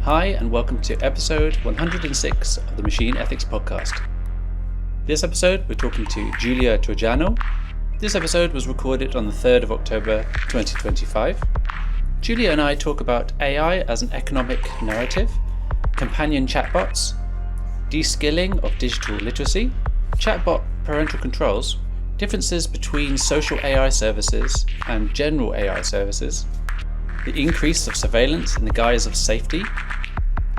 Hi, and welcome to episode 106 of the Machine Ethics Podcast. This episode, we're talking to Giulia Trojano. This episode was recorded on the 3rd of October 2025. Giulia and I talk about AI as an economic narrative, companion chatbots, deskilling of digital literacy, chatbot parental controls, differences between social AI services and general AI services, the increase of surveillance in the guise of safety,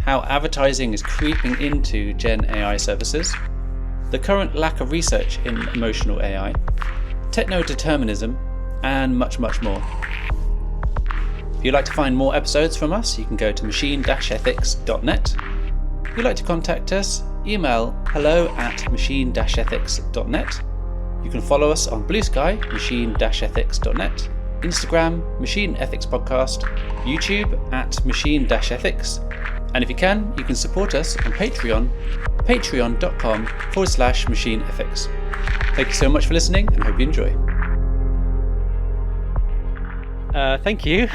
how advertising is creeping into GenAI services, the current lack of research in emotional AI, techno-determinism, and much, much more. If you'd like to find more episodes from us, you can go to machine-ethics.net. If you'd like to contact us, email hello@machine-ethics.net. You can follow us on Blue Sky, machine-ethics.net, Instagram, Machine Ethics Podcast, YouTube @machine-ethics. And if you can support us on Patreon, patreon.com/machine ethics. Thank you so much for listening and hope you enjoy. Thank you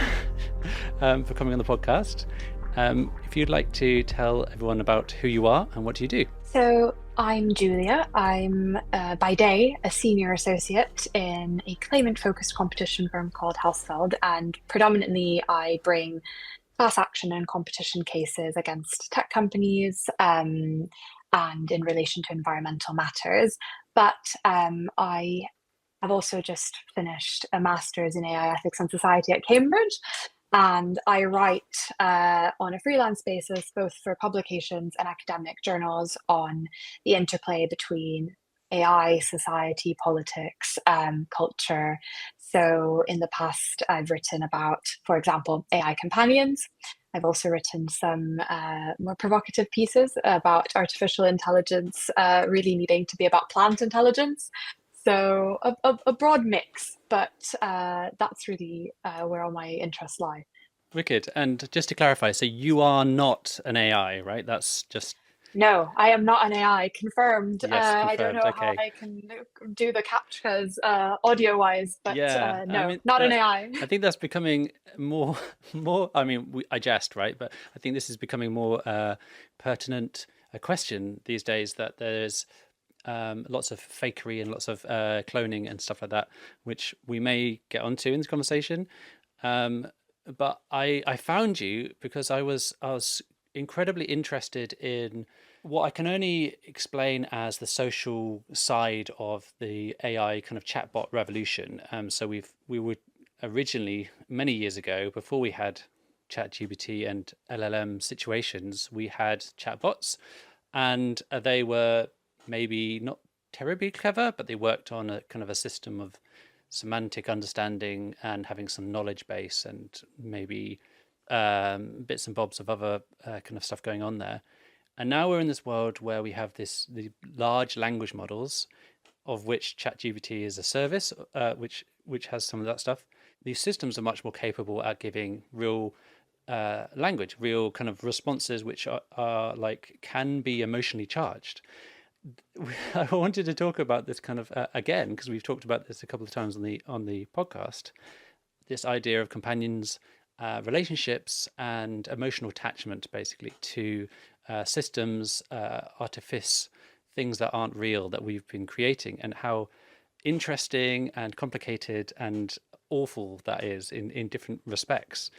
for coming on the podcast. If you'd like to tell everyone about who you are and what do you do? So I'm Giulia. I'm by day a senior associate in a claimant-focused competition firm called Hausfeld, and predominantly I bring class action and competition cases against tech companies and in relation to environmental matters. But I have also just finished a master's in AI ethics and society at Cambridge, and I write on a freelance basis, both for publications and academic journals, on the interplay between AI, society, politics, culture. So in the past, I've written about, for example, AI companions. I've also written some more provocative pieces about artificial intelligence really needing to be about plant intelligence. So a broad mix, but that's really where all my interests lie. Wicked. And just to clarify, so you are not an AI, right? That's just... No, I am not an AI, confirmed. Yes, I don't confirmed. know how Okay. I can do the captchas audio-wise, but Yeah, I no, mean, not an AI. I think that's becoming more. I mean, I jest, right? But I think this is becoming more pertinent a question these days, that there's lots of fakery and lots of cloning and stuff like that, which we may get onto in this conversation. But I found you because I was incredibly interested in what I can only explain as the social side of the AI kind of chatbot revolution. So we were originally, many years ago, before we had ChatGPT and LLM situations, we had chatbots, and they were maybe not terribly clever, but they worked on a kind of a system of semantic understanding and having some knowledge base and maybe bits and bobs of other kind of stuff going on there. And now we're in this world where we have the large language models, of which ChatGPT is a service, which has some of that stuff. These systems are much more capable at giving real language, real kind of responses, which are like can be emotionally charged. I wanted to talk about this kind of again, because we've talked about this a couple of times on the podcast. This idea of companions, relationships, and emotional attachment, basically, to systems, artifice, things that aren't real that we've been creating, and how interesting and complicated and awful that is in different respects.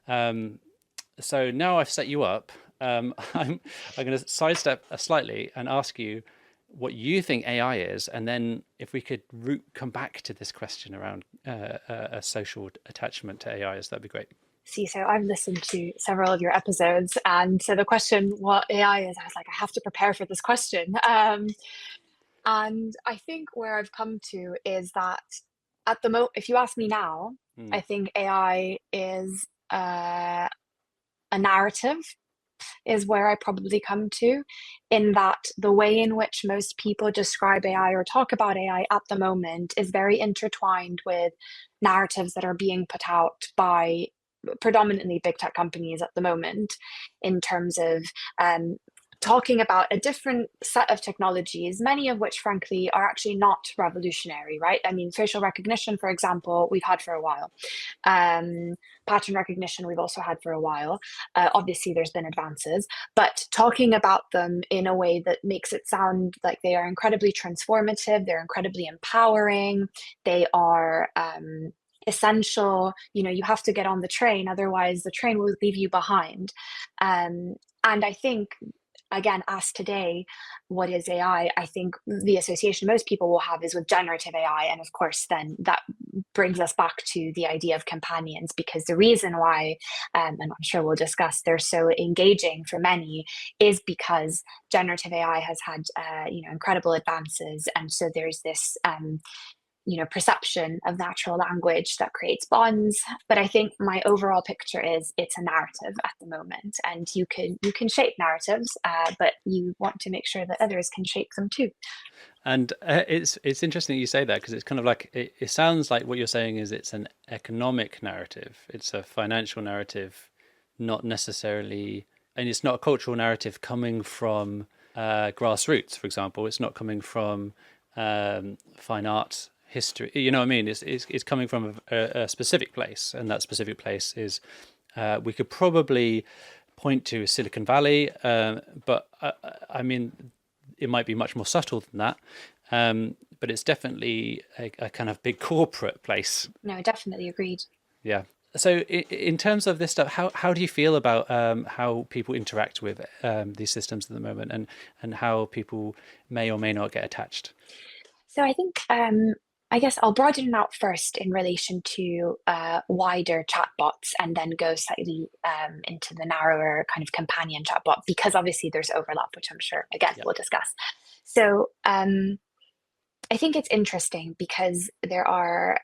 So now I've set you up. I'm going to sidestep slightly and ask you what you think AI is, and then if we could come back to this question around a social attachment to AIs, that'd be great. See, so I've listened to several of your episodes, and so the question, what AI is, I was like, I have to prepare for this question. And I think where I've come to is that at the moment, if you ask me now, I think AI is a narrative is where I probably come to, in that the way in which most people describe AI or talk about AI at the moment is very intertwined with narratives that are being put out by predominantly big tech companies at the moment, in terms of talking about a different set of technologies, many of which, frankly, are actually not revolutionary, right? I mean, facial recognition, for example, we've had for a while. Um, Pattern recognition, we've also had for a while. Obviously, there's been advances, but talking about them in a way that makes it sound like they are incredibly transformative, they're incredibly empowering, they are essential. You know, you have to get on the train, otherwise the train will leave you behind. And I think, again, asked today, what is AI? I think the association most people will have is with generative AI. And of course, then that brings us back to the idea of companions, because the reason why, and I'm sure we'll discuss, they're so engaging for many is because generative AI has had, incredible advances. And so there's this, perception of natural language that creates bonds. But I think my overall picture is it's a narrative at the moment, and you can shape narratives, but you want to make sure that others can shape them too. And it's interesting you say that, because it's kind of like it sounds like what you're saying is it's an economic narrative, it's a financial narrative, not necessarily, and it's not a cultural narrative coming from grassroots, for example. It's not coming from fine art history. You know what I mean? It's coming from a specific place, and that specific place is we could probably point to Silicon Valley, but I mean, it might be much more subtle than that. But it's definitely a kind of big corporate place. No, definitely agreed. Yeah. So in terms of this stuff, how do you feel about how people interact with these systems at the moment, and how people may or may not get attached? So I think, I guess I'll broaden it out first in relation to wider chatbots, and then go slightly into the narrower kind of companion chatbot, because obviously there's overlap, which I'm sure, again, Yeah. we'll discuss. So I think it's interesting because there are,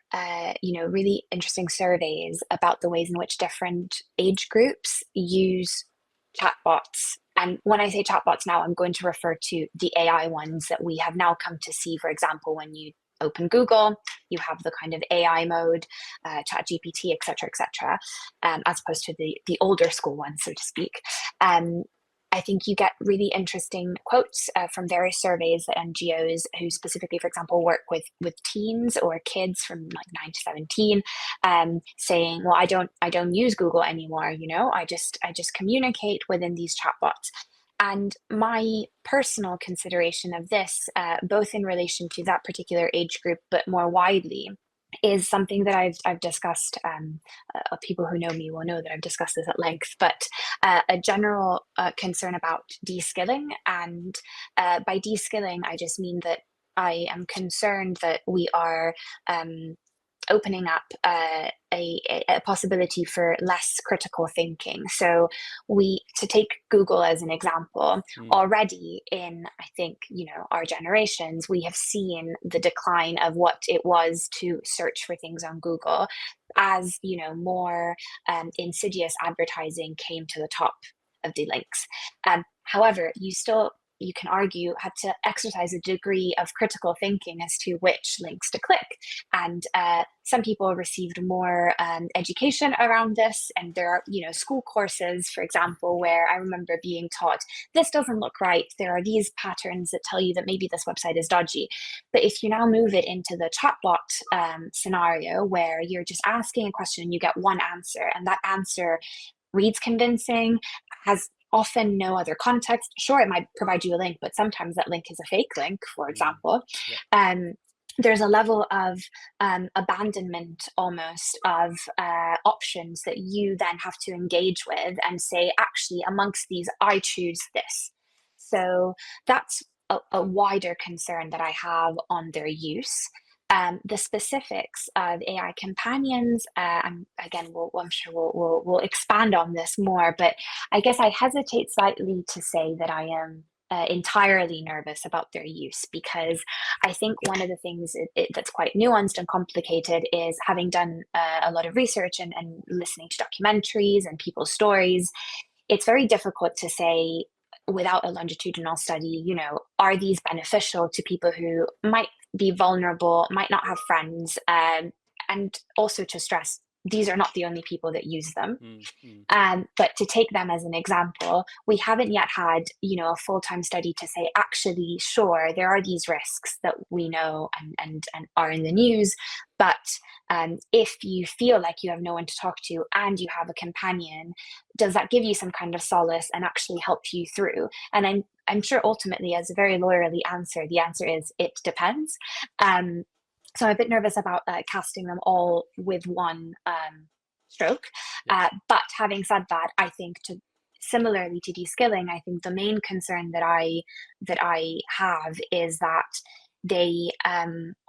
really interesting surveys about the ways in which different age groups use chatbots. And when I say chatbots now, I'm going to refer to the AI ones that we have now come to see. For example, when you open Google, you have the kind of AI mode, chat GPT, et cetera, as opposed to the older school ones, so to speak. Um, I think you get really interesting quotes from various surveys that NGOs who specifically, for example, work with teens or kids from like 9 to 17, saying, "Well, I don't use Google anymore. I just communicate within these chatbots." And my personal consideration of this, both in relation to that particular age group, but more widely, is something that I've discussed. People who know me will know that I've discussed this at length, but a general concern about deskilling. And by deskilling, I just mean that I am concerned that we are opening up a possibility for less critical thinking. So to take Google as an example, Mm. already in, I think, our generations, we have seen the decline of what it was to search for things on Google, as more insidious advertising came to the top of the links. However, you can argue, had to exercise a degree of critical thinking as to which links to click. And some people received more education around this. And there are, school courses, for example, where I remember being taught, this doesn't look right. There are these patterns that tell you that maybe this website is dodgy. But if you now move it into the chatbot scenario, where you're just asking a question and you get one answer, and that answer reads convincing, has often no other context. Sure, it might provide you a link, but sometimes that link is a fake link, for Mm. example. Yeah. There's a level of abandonment almost of options that you then have to engage with and say, actually, amongst these, I choose this. So that's a wider concern that I have on their use. The specifics of AI companions, again, I'm sure we'll expand on this more, but I guess I hesitate slightly to say that I am entirely nervous about their use, because I think one of the things that's quite nuanced and complicated is, having done a lot of research and listening to documentaries and people's stories, it's very difficult to say without a longitudinal study, are these beneficial to people who might be vulnerable, might not have friends, and also to stress, these are not the only people that use them. Mm, mm, But to take them as an example, we haven't yet had, a full-time study to say, actually, sure, there are these risks that we know and are in the news, but if you feel like you have no one to talk to and you have a companion, does that give you some kind of solace and actually help you through? And I'm sure ultimately, as a very lawyerly answer, the answer is it depends. So I'm a bit nervous about casting them all with one stroke. yeah. But having said that, I think similarly to deskilling, I think the main concern that I have is that they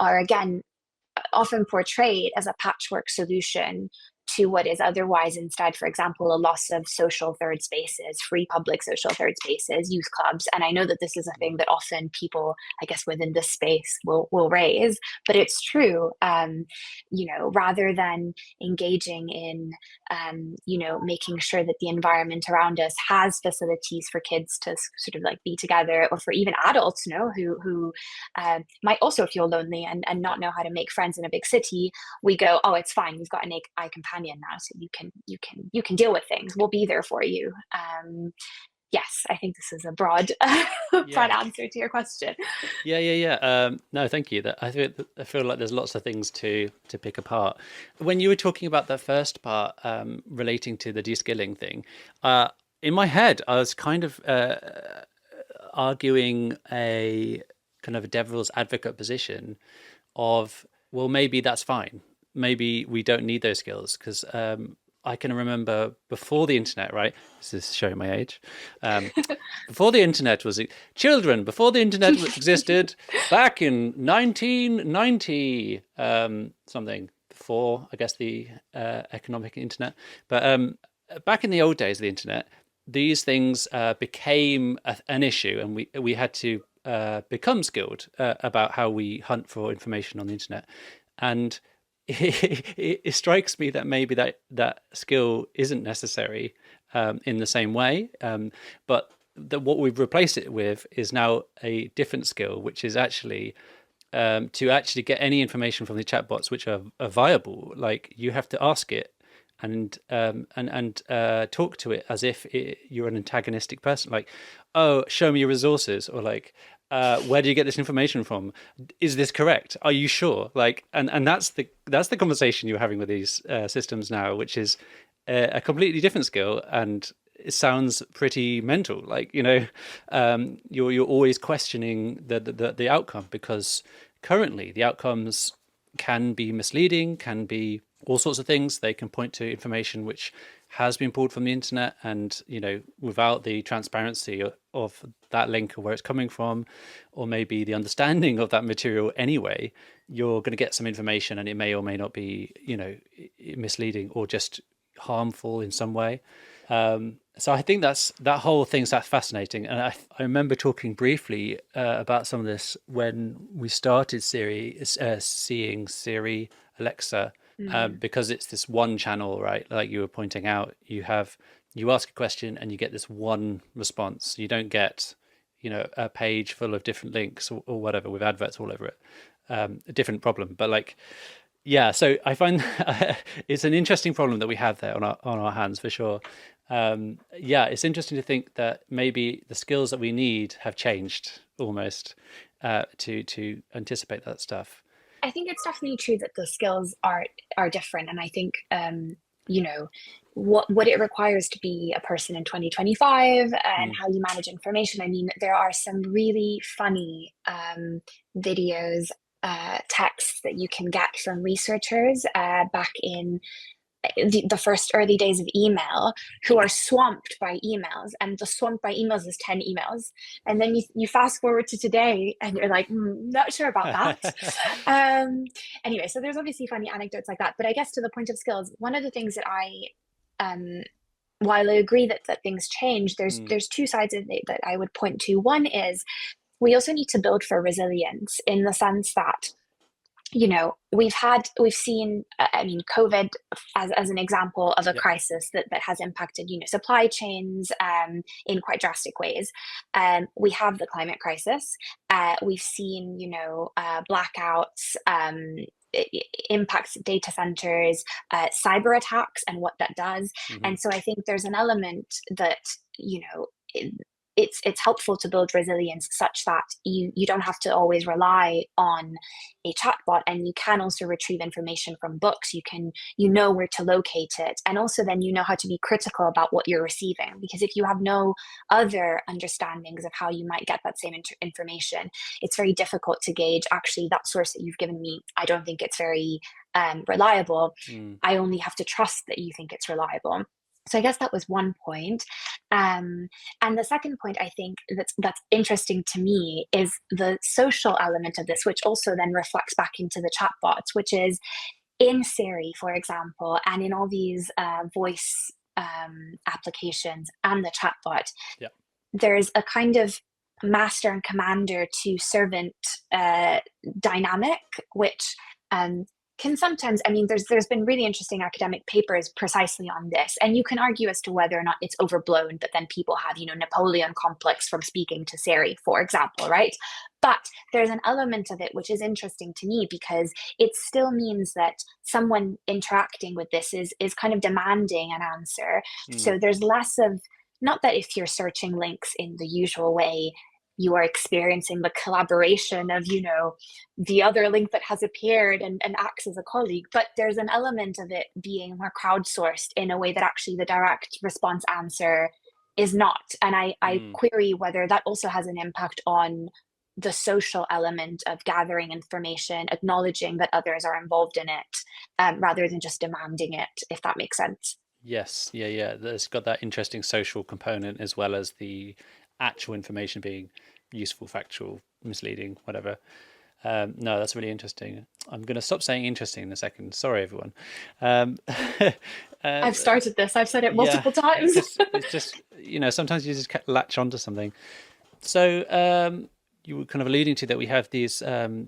are again often portrayed as a patchwork solution to what is otherwise instead, for example, a loss of social third spaces, free public social third spaces, youth clubs. And I know that this is a thing that often people, I guess, within this space will raise, but it's true. Rather than engaging in, making sure that the environment around us has facilities for kids to sort of like be together, or for even adults, who might also feel lonely and not know how to make friends in a big city, we go, oh, it's fine, you've got an AI companion now, so you can deal with things, we'll be there for you. Yes, I think this is a broad broad Yeah. answer to your question. Yeah. No, thank you. I feel like there's lots of things to pick apart. When you were talking about the first part, relating to the de-skilling thing, in my head, I was kind of arguing a kind of a devil's advocate position of, well, maybe that's fine. Maybe we don't need those skills because I can remember before the internet, right? This is showing my age. Before the internet was children, before the internet existed, back in 1990, something before, I guess, the economic internet. But back in the old days of the internet, these things became an issue, and we had to become skilled about how we hunt for information on the internet. And it strikes me that maybe that skill isn't necessary in the same way, but what we've replaced it with is now a different skill, which is actually to actually get any information from the chatbots which are viable. Like, you have to ask it and talk to it as if you're an antagonistic person, like, oh, show me your resources, or like, where do you get this information from? Is this correct? Are you sure? Like, and that's the conversation you're having with these systems now, which is a completely different skill, and it sounds pretty mental. Like, you're always questioning the outcome, because currently the outcomes can be misleading, can be all sorts of things. They can point to information which has been pulled from the internet, and without the transparency of that link or where it's coming from, or maybe the understanding of that material anyway, you're going to get some information and it may or may not be misleading or just harmful in some way. So I think that whole thing's that fascinating, and I remember talking briefly about some of this when we started seeing Siri, Alexa, because it's this one channel, right? Like you were pointing out, you ask a question and you get this one response. You don't get, a page full of different links or whatever with adverts all over it. A different problem, but like, yeah. So I find it's an interesting problem that we have there on our hands for sure. Yeah, it's interesting to think that maybe the skills that we need have changed almost to anticipate that stuff. I think it's definitely true that the skills are different, and I think what it requires to be a person in 2025 and Mm. how you manage information. I mean, there are some really funny videos, texts that you can get from researchers back in the first early days of email, who are swamped by emails, and the swamped by emails is 10 emails, and then you fast forward to today and you're like, not sure about that. Anyway, so there's obviously funny anecdotes like that, but I guess to the point of skills, one of the things that while I agree that things change, Mm. there's two sides of it that I would point to. One is we also need to build for resilience, in the sense that we've seen, I mean, COVID as an example of a Yep. crisis that has impacted, supply chains in quite drastic ways. We have the climate crisis. We've seen, blackouts, impacts data centers, cyber attacks, and what that does. Hmm. And so I think there's an element that, you know, it's helpful to build resilience such that you don't have to always rely on a chatbot, and you can also retrieve information from books. You know where to locate it, and also then you know how to be critical about what you're receiving, because if you have no other understandings of how you might get that same information, it's very difficult to gauge, actually that source that you've given me, I don't think it's very reliable. Mm. I only have to trust that you think it's reliable. So I guess that was one point. And the second point I think that's interesting to me is the social element of this, which also then reflects back into the chatbots, which is in Siri, for example, and in all these voice applications and the chatbot, Yeah. there's a kind of master and commander to servant dynamic, which can sometimes, I mean, there's been really interesting academic papers precisely on this, and you can argue as to whether or not it's overblown, but then people have, you know, Napoleon complex from speaking to Siri, for example, right? But there's an element of it which is interesting to me, because it still means that someone interacting with this is kind of demanding an answer. Mm. So there's less of, not that if you're searching links in the usual way, you are experiencing the collaboration of, you know, the other link that has appeared and acts as a colleague, but there's an element of it being more crowdsourced in a way that actually the direct response answer is not. And I Mm. query whether that also has an impact on the social element of gathering information, acknowledging that others are involved in it, rather than just demanding it, if that makes sense. Yes, yeah, yeah. There's got that interesting social component as well as the actual information being useful, factual, misleading, whatever. No, that's really interesting. I'm going to stop saying interesting in a second. Sorry, everyone. Um, I've um, started this. I've said it yeah, multiple times. it's just sometimes you just latch onto something. So you were kind of alluding to that we have these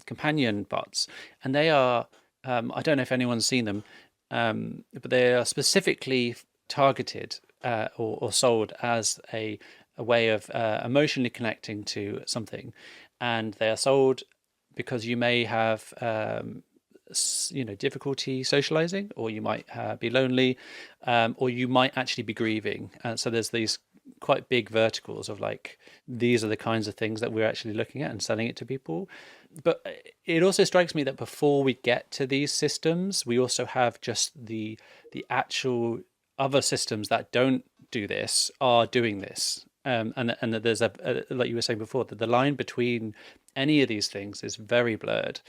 companion bots, and they are I don't know if anyone's seen them, but they are specifically targeted or sold as a way of emotionally connecting to something, and they are sold because you may have difficulty socializing, or you might be lonely, or you might actually be grieving. And so there's these quite big verticals of like, these are the kinds of things that we're actually looking at and selling it to people. But it also strikes me that before we get to these systems, we also have just the actual other systems that don't do this are doing this. And that there's like you were saying before, that the line between any of these things is very blurred.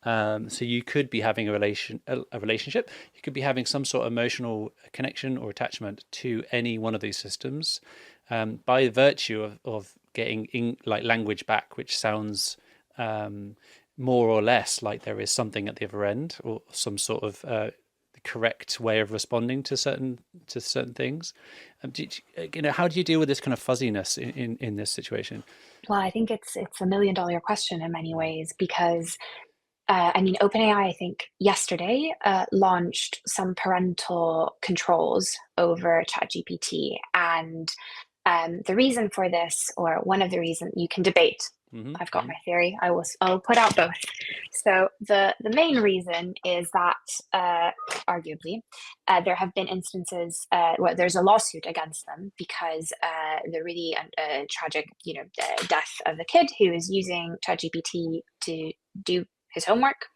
So you could be having a relationship. You could be having some sort of emotional connection or attachment to any one of these systems, by virtue of getting like language back, which sounds more or less like there is something at the other end, or some sort of correct way of responding to certain things. How do you deal with this kind of fuzziness in this situation? Well, I think it's $1 million question in many ways, because I mean, OpenAI, I think yesterday launched some parental controls over ChatGPT, and the reason for this, or one of the reasons, you can debate. Hmm. I've got my theory. I'll put out both. So the main reason is that arguably there have been instances where there's a lawsuit against them because the really tragic, death of a kid who is using ChatGPT to do his homework,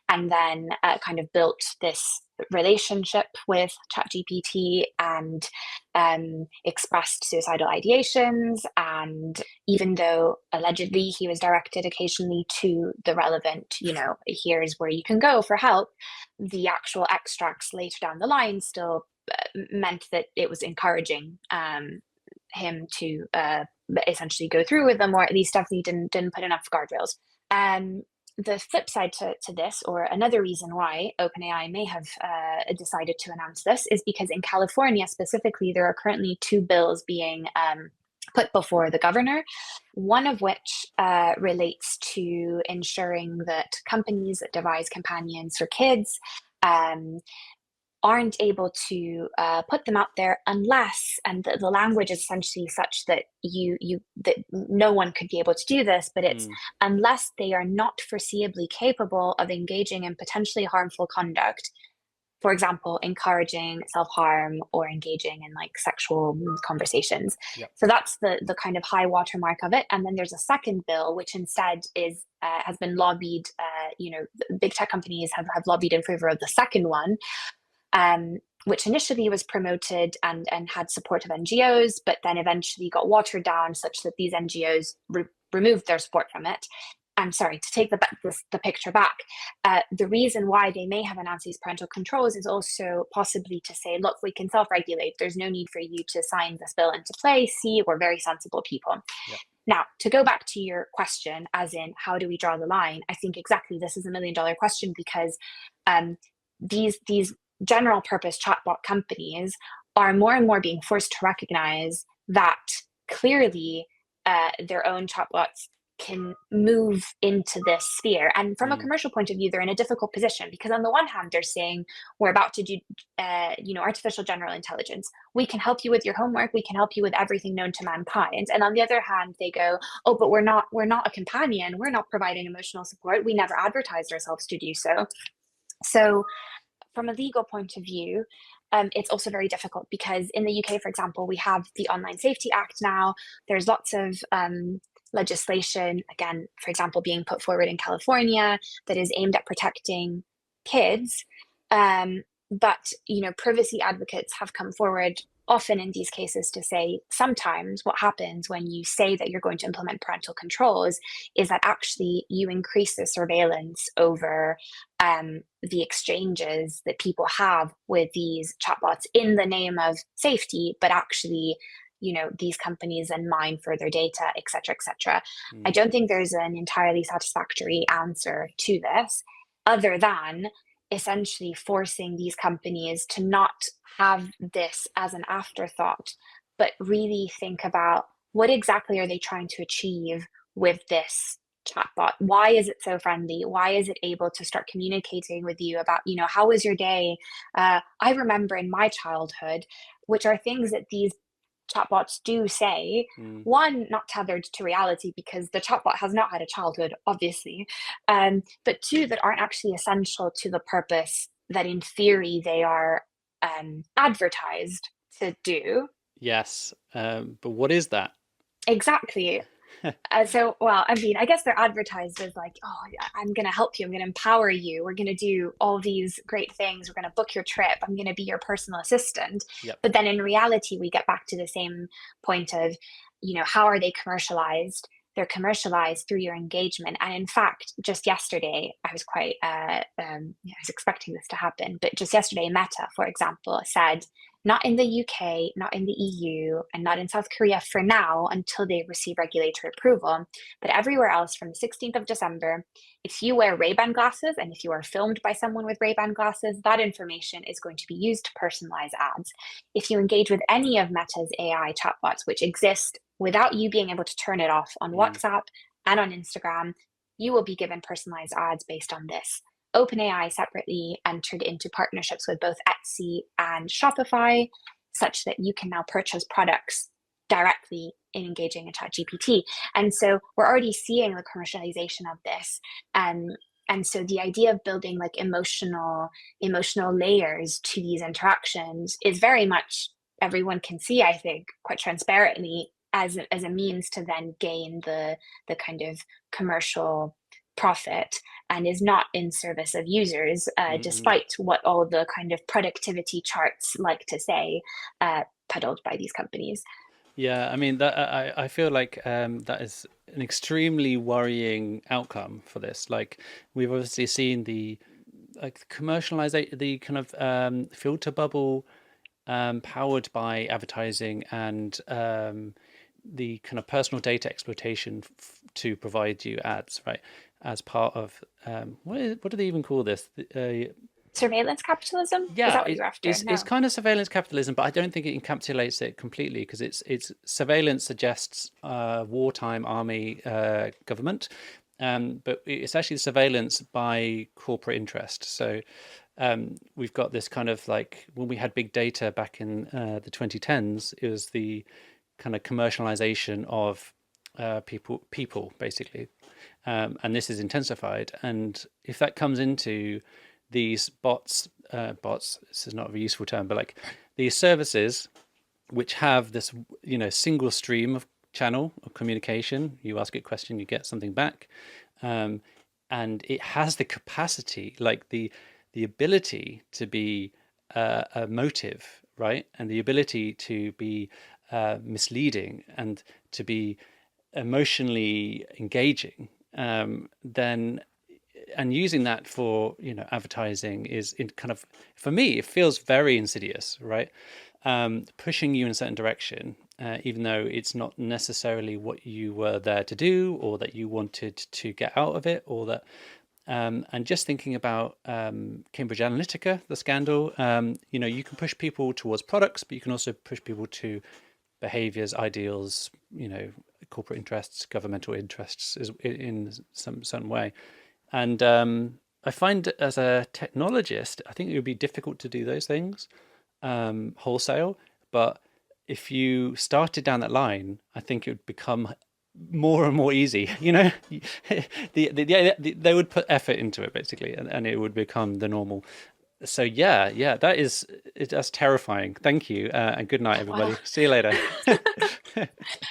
and then kind of built this relationship with ChatGPT, and expressed suicidal ideations. And even though allegedly he was directed occasionally to the relevant, here's where you can go for help, the actual extracts later down the line still meant that it was encouraging him to essentially go through with them, or at least definitely didn't put enough guardrails. The flip side to this, or another reason why OpenAI may have decided to announce this, is because in California specifically, there are currently two bills being put before the governor, one of which relates to ensuring that companies that devise companions for kids aren't able to put them out there unless, and the language is essentially such that that no one could be able to do this, but it's Mm, unless they are not foreseeably capable of engaging in potentially harmful conduct, for example, encouraging self-harm or engaging in like sexual conversations. yep. So that's the kind of high watermark of it. And then there's a second bill, which instead is has been lobbied. Big tech companies have lobbied in favor of the second one, which initially was promoted and had support of NGOs, but then eventually got watered down such that these NGOs removed their support from it. I'm sorry, to take the picture back, the reason why they may have announced these parental controls is also possibly to say, look, we can self-regulate. There's no need for you to sign this bill into play. See, we're very sensible people. Yep. Now, to go back to your question, as in, how do we draw the line? I think exactly this is $1 million question, because these general purpose chatbot companies are more and more being forced to recognize that clearly their own chatbots can move into this sphere. And from a Mm, commercial point of view, they're in a difficult position, because on the one hand, they're saying, we're about to do, artificial general intelligence. We can help you with your homework. We can help you with everything known to mankind. And on the other hand, they go, oh, but we're not a companion. We're not providing emotional support. We never advertised ourselves to do so. So from a legal point of view, it's also very difficult, because in the UK, for example, we have the Online Safety Act now. There's lots of legislation, again, for example, being put forward in California that is aimed at protecting kids. But privacy advocates have come forward often in these cases to say sometimes what happens when you say that you're going to implement parental controls is that actually you increase the surveillance over the exchanges that people have with these chatbots in the name of safety, but actually, these companies then mine further data, et cetera, et cetera. I mm, don't think there's an entirely satisfactory answer to this, other than essentially forcing these companies to not have this as an afterthought, but really think about what exactly are they trying to achieve with this chatbot. Why is it so friendly? Why is it able to start communicating with you about, how was your day? I remember in my childhood, which are things that these chatbots do say. mm. One, not tethered to reality, because the chatbot has not had a childhood, obviously. But two, that aren't actually essential to the purpose that in theory they are advertised to do. Yes. But what is that? Exactly. Well, I mean, I guess they're advertised as like, oh, yeah, I'm going to help you. I'm going to empower you. We're going to do all these great things. We're going to book your trip. I'm going to be your personal assistant. Yep. But then in reality, we get back to the same point of, how are they commercialized? They're commercialized through your engagement. And in fact, just yesterday, I was I was expecting this to happen, but just yesterday, Meta, for example, said, not in the UK, not in the EU, and not in South Korea for now until they receive regulatory approval. But everywhere else from the 16th of December, if you wear Ray-Ban glasses and if you are filmed by someone with Ray-Ban glasses, that information is going to be used to personalize ads. If you engage with any of Meta's AI chatbots, which exist without you being able to turn it off on Mm, WhatsApp and on Instagram, you will be given personalized ads based on this. OpenAI separately entered into partnerships with both Etsy and Shopify, such that you can now purchase products directly in engaging in ChatGPT. And so we're already seeing the commercialization of this. And so the idea of building like emotional layers to these interactions is very much, everyone can see, I think, quite transparently, as a means to then gain the kind of commercial profit, and is not in service of users, mm, despite what all the kind of productivity charts like to say, peddled by these companies. Yeah, I mean that I feel like that is an extremely worrying outcome for this. Like we've obviously seen the like commercialization, the kind of filter bubble powered by advertising and the kind of personal data exploitation to provide you ads, right? As part of what do they even call this? Surveillance capitalism? Is Yeah, that what you're after? it's No. kind of surveillance capitalism, but I don't think it encapsulates it completely because it's surveillance suggests wartime army government, but it's actually surveillance by corporate interest. So we've got this kind of like when we had big data back in the 2010s, it was the kind of commercialization of people basically, and this is intensified. And if that comes into these bots, this is not a useful term, but like these services which have this single stream of channel of communication. You ask a question, you get something back, um, and it has the capacity, like the ability to be a motive, right, and the ability to be misleading and to be emotionally engaging. Then and using that for advertising is in kind of, for me it feels very insidious, right? Pushing you in a certain direction, even though it's not necessarily what you were there to do or that you wanted to get out of it, or that and just thinking about Cambridge Analytica, the scandal, you can push people towards products, but you can also push people to behaviors, ideals, corporate interests, governmental interests in some certain way. And I find as a technologist, I think it would be difficult to do those things wholesale. But if you started down that line, I think it would become more and more easy. They would put effort into it basically, and it would become the normal. So yeah, that's terrifying. Thank you, and good night, Wow. everybody. See you later.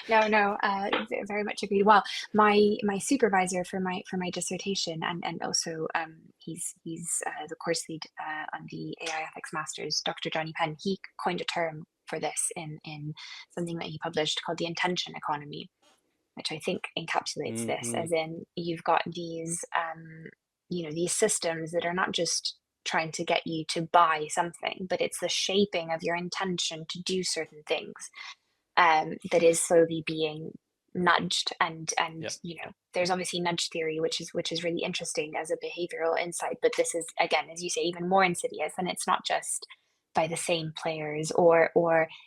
No, very much agreed. Well, my supervisor for my dissertation, and also he's the course lead on the AI ethics masters, Dr. Johnny Penn. He coined a term for this in something that he published called the intention economy, which I think encapsulates this, Hmm. as in you've got these these systems that are not just trying to get you to buy something, but it's the shaping of your intention to do certain things that is slowly being nudged. And Yeah. there's obviously nudge theory, which is really interesting as a behavioral insight, but this is, again, as you say, even more insidious, and it's not just by the same players, or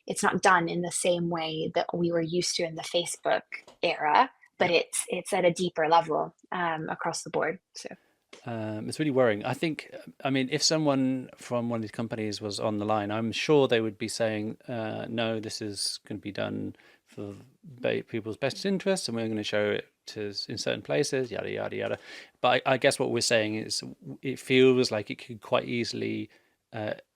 it's not done in the same way that we were used to in the Facebook era, but Yeah. it's at a deeper level across the board. So It's really worrying. I think, I mean, if someone from one of these companies was on the line, I'm sure they would be saying, no, this is going to be done for people's best interests, and we're going to show it in certain places, yada, yada, yada. But I guess what we're saying is it feels like it could quite easily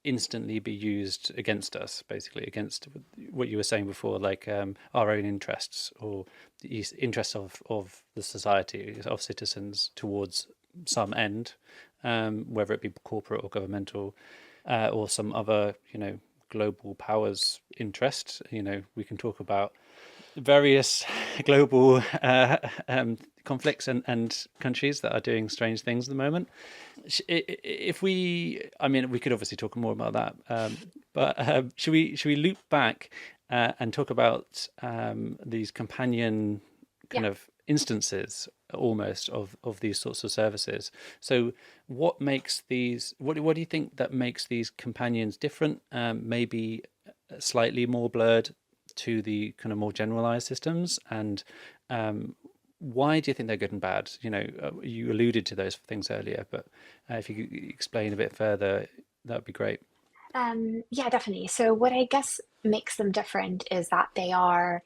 instantly be used against us, basically, against what you were saying before, like our own interests or the interests of the society, of citizens towards some end, whether it be corporate or governmental, or some other, global powers interest. We can talk about various global conflicts and countries that are doing strange things at the moment. If we, I mean, we could obviously talk more about that, but should we loop back and talk about these companion yeah. kind of instances almost of these sorts of services? So what makes these, what do you think that makes these companions different, maybe slightly more blurred to the kind of more generalized systems, and why do you think they're good and bad? You alluded to those things earlier, but if you could explain a bit further, that would be great. Yeah, definitely. So what I guess makes them different is that they are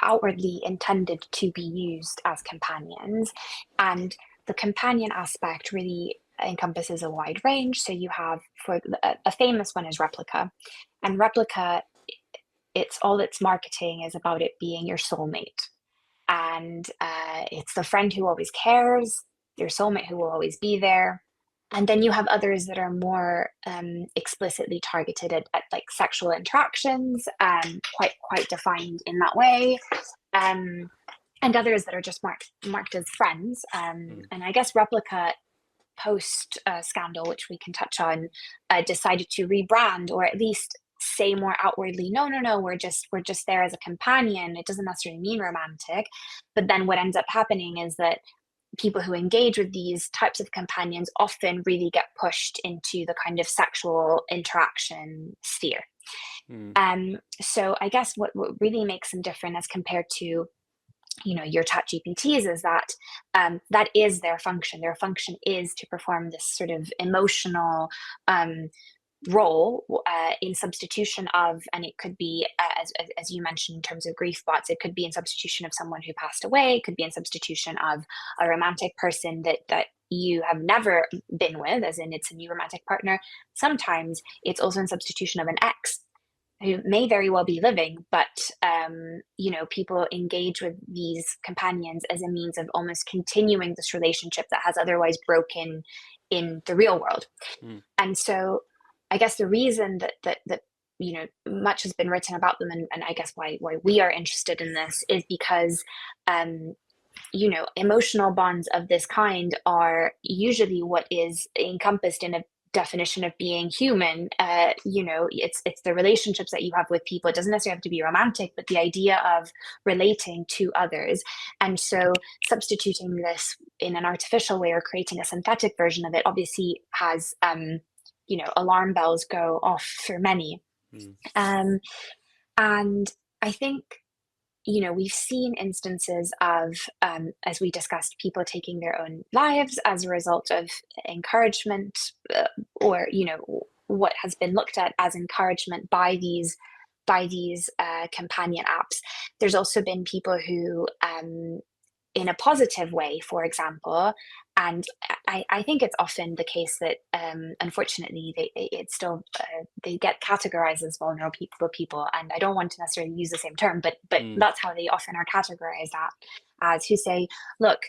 outwardly intended to be used as companions, and the companion aspect really encompasses a wide range. So you have, for a famous one is Replika, and Replika, it's all its marketing is about it being your soulmate, and it's the friend who always cares, your soulmate who will always be there. And then you have others that are more explicitly targeted at like sexual interactions, quite defined in that way, um, and others that are just marked as friends. Mm. And I guess Replika, post scandal, which we can touch on, decided to rebrand, or at least say more outwardly, no, no, no, we're just there as a companion. It doesn't necessarily mean romantic. But then what ends up happening is that people who engage with these types of companions often really get pushed into the kind of sexual interaction sphere. Mm. So I guess what really makes them different as compared to your chat GPTs, is that that is their function. Their function is to perform this sort of emotional role in substitution of, and it could be, as you mentioned, in terms of grief bots, it could be in substitution of someone who passed away, it could be in substitution of a romantic person that you have never been with, as in it's a new romantic partner. Sometimes it's also in substitution of an ex who may very well be living, but people engage with these companions as a means of almost continuing this relationship that has otherwise broken in the real world. And so I guess the reason that much has been written about them, and I guess why we are interested in this, is because emotional bonds of this kind are usually what is encompassed in a definition of being human. It's the relationships that you have with people. It doesn't necessarily have to be romantic, but the idea of relating to others. And so substituting this in an artificial way or creating a synthetic version of it obviously has alarm bells go off for many. And I think we've seen instances of, as we discussed, people taking their own lives as a result of encouragement, or what has been looked at as encouragement by these companion apps. There's also been people who, in a positive way, for example, and I think it's often the case that unfortunately they get categorized as vulnerable people, and I don't want to necessarily use the same term, but that's how they often are categorized as who say, look,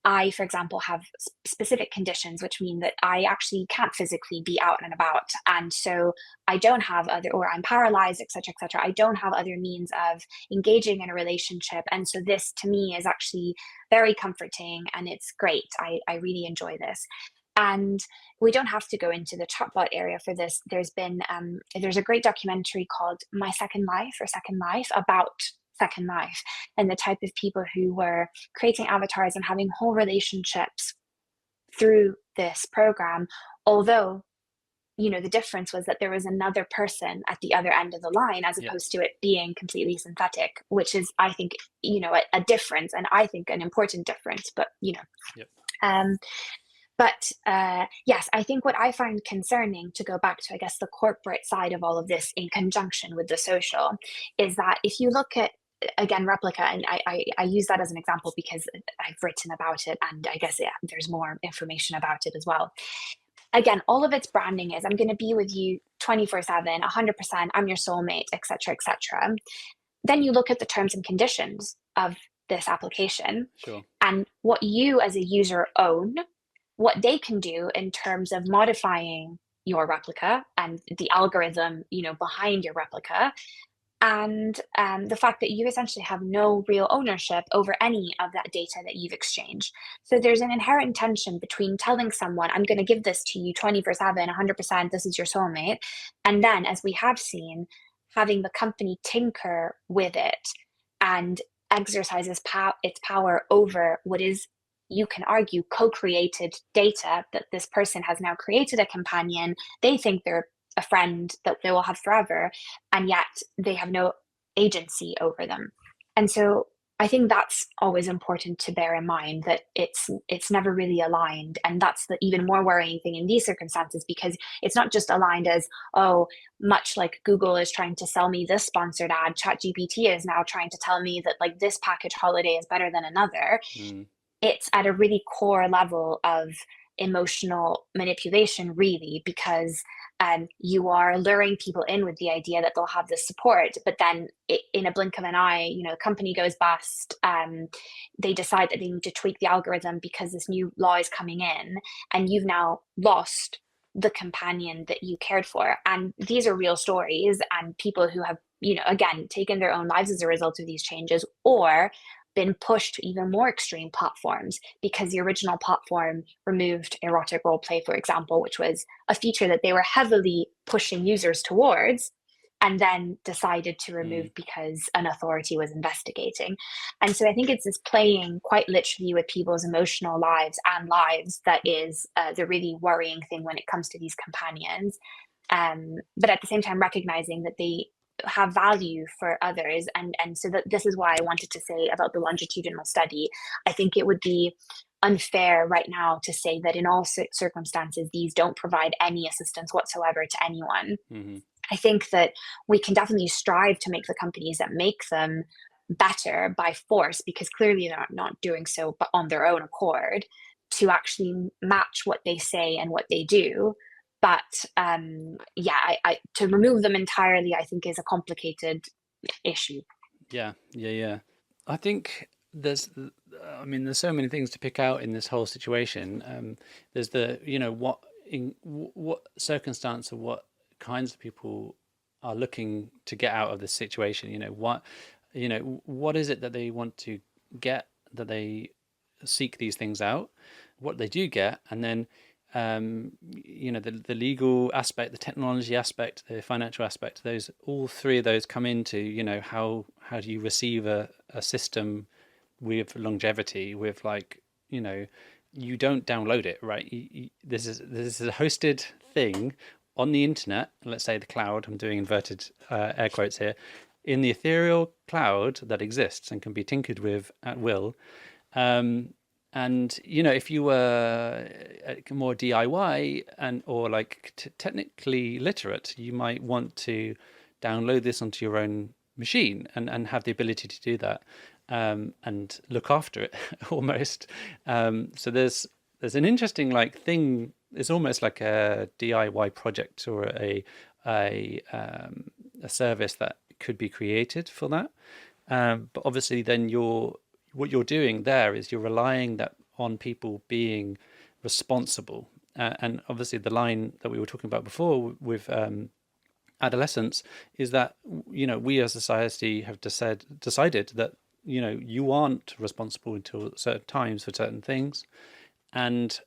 I, for example, have specific conditions, which mean that I actually can't physically be out and about. And so I don't have or I'm paralyzed, et cetera, et cetera. I don't have other means of engaging in a relationship. And so this to me is actually very comforting and it's great. I really enjoy this. And we don't have to go into the chatbot area for this. There's a great documentary called My Second Life or Second Life about Second Life and the type of people who were creating avatars and having whole relationships through this program. Although, the difference was that there was another person at the other end of the line, as opposed to it being completely synthetic, which is, I think, a difference, and I think an important difference. But yes, I think what I find concerning, to go back to, I guess, the corporate side of all of this in conjunction with the social, is that if you look at, again, Replika, and I use that as an example because I've written about it, and I guess there's more information about it as well. Again, all of its branding is, I'm going to be with you 24/7, 100%, I'm your soulmate, etc., etc. Then you look at the terms and conditions of this application, and what you as a user own, what they can do in terms of modifying your replica and the algorithm, behind your replica, and the fact that you essentially have no real ownership over any of that data that you've exchanged. So there's an inherent tension between telling someone, I'm going to give this to you 24/7, 100%, this is your soulmate, and then, as we have seen, having the company tinker with it and exercise its power over what is, you can argue, co-created data, that this person has now created a companion. They think they're a friend that they will have forever, and yet they have no agency over them. And so I think that's always important to bear in mind, that it's never really aligned. And that's the even more worrying thing in these circumstances, because it's not just aligned as, oh, much like Google is trying to sell me this sponsored ad, ChatGPT is now trying to tell me that, like, this package holiday is better than another. It's at a really core level of emotional manipulation, really, because you are luring people in with the idea that they'll have this support, but then in a blink of an eye, the company goes bust. They decide that they need to tweak the algorithm because this new law is coming in, and you've now lost the companion that you cared for. And these are real stories, and people who have, again, taken their own lives as a result of these changes, or been pushed to even more extreme platforms because the original platform removed erotic role play, for example, which was a feature that they were heavily pushing users towards, and then decided to remove because an authority was investigating. And so I think it's this playing quite literally with people's emotional lives and lives that is the really worrying thing when it comes to these companions. But at the same time, recognizing that they have value for others. And so that this is why I wanted to say about the longitudinal study. I think it would be unfair right now to say that in all circumstances these don't provide any assistance whatsoever to anyone. Hmm. I think that we can definitely strive to make the companies that make them better by force, because clearly they're not doing so but on their own accord, to actually match what they say and what they do. But yeah, to remove them entirely, I think, is a complicated issue. Yeah, yeah, yeah. I think I mean, there's so many things to pick out in this whole situation. There's what circumstance or what kinds of people are looking to get out of this situation. What is it that they want to get, that they seek these things out, what they do get, and then the legal aspect, the technology aspect, the financial aspect, those, all three of those come into, how do you receive a system with longevity, with, like, you don't download it, right? This is a hosted thing on the internet, let's say the cloud, I'm doing inverted air quotes here, in the ethereal cloud that exists and can be tinkered with at will. And if you were more DIY or like technically literate, you might want to download this onto your own machine and have the ability to do that, and look after it almost. So there's an interesting, like, thing. It's almost like a DIY project or a service that could be created for that. But obviously, then what you're doing there is you're relying on people being responsible. And obviously, the line that we were talking about before with adolescence is that, we as a society have decided that, you aren't responsible until certain times for certain things, and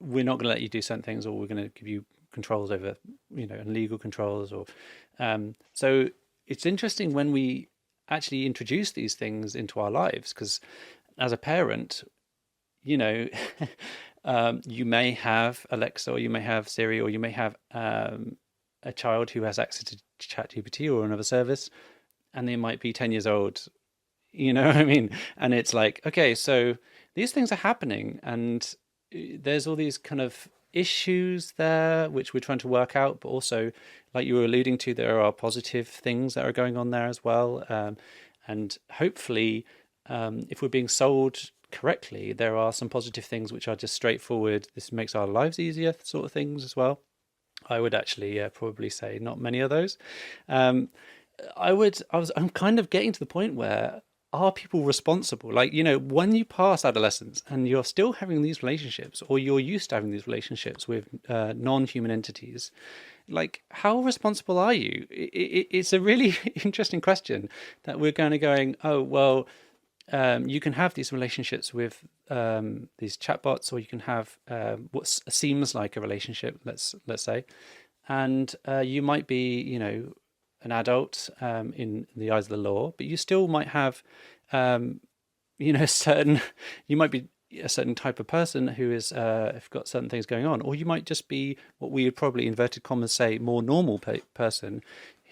we're not going to let you do certain things, or we're going to give you controls over, and legal controls. Or so it's interesting when we actually introduce these things into our lives, because as a parent, you know, you may have Alexa, or you may have Siri, or you may have a child who has access to ChatGPT or another service, and they might be 10 years old. You know what I mean? And it's like, okay, so these things are happening, and there's all these kind of issues there which we're trying to work out, but also, like you were alluding to, there are positive things that are going on there as well. And hopefully, if we're being sold correctly, there are some positive things which are just straightforward, this makes our lives easier sort of things as well. I would actually probably say not many of those. I'm kind of getting to the point where, are people responsible? Like, when you pass adolescence and you're still having these relationships, or you're used to having these relationships with non-human entities, like, how responsible are you? It's a really interesting question that we're going, oh, well, you can have these relationships with these chatbots, or you can have what seems like a relationship, let's say, and you might be, an adult in the eyes of the law, but you still might have, certain, you might be a certain type of person who is have got certain things going on, or you might just be what we would probably, inverted commas, say, more normal person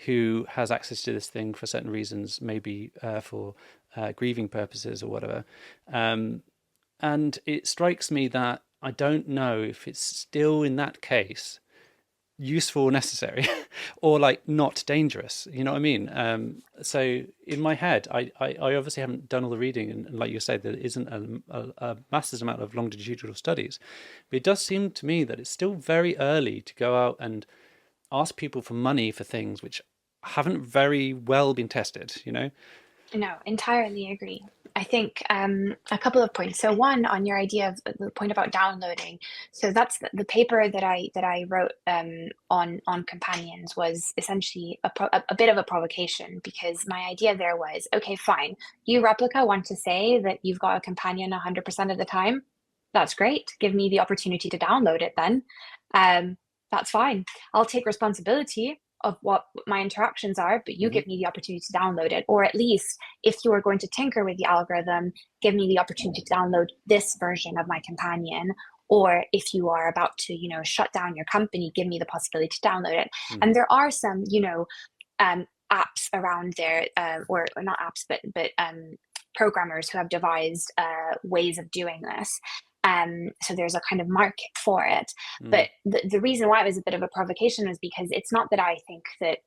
who has access to this thing for certain reasons, maybe for grieving purposes or whatever. And it strikes me that I don't know if it's still, in that case, useful or necessary, or like not dangerous, you know what I mean? So in my head, I obviously haven't done all the reading, and like you said, there isn't a massive amount of longitudinal studies, but it does seem to me that it's still very early to go out and ask people for money for things which haven't very well been tested. No, entirely agree. I think a couple of points. So one, on your idea of the point about downloading. So that's the paper that I wrote on companions was essentially a bit of a provocation, because my idea there was, okay, fine, you Replika want to say that you've got a companion 100% of the time. That's great. Give me the opportunity to download it then. That's fine. I'll take responsibility of what my interactions are, but you Mm-hmm. give me the opportunity to download it. Or at least, if you are going to tinker with the algorithm, give me the opportunity to download this version of my companion. Or if you are about to, shut down your company, give me the possibility to download it. Mm-hmm. And there are some, apps around there, or not apps, but programmers who have devised ways of doing this. So there's a kind of market for it. Mm. But the reason why it was a bit of a provocation was because it's not that I think that,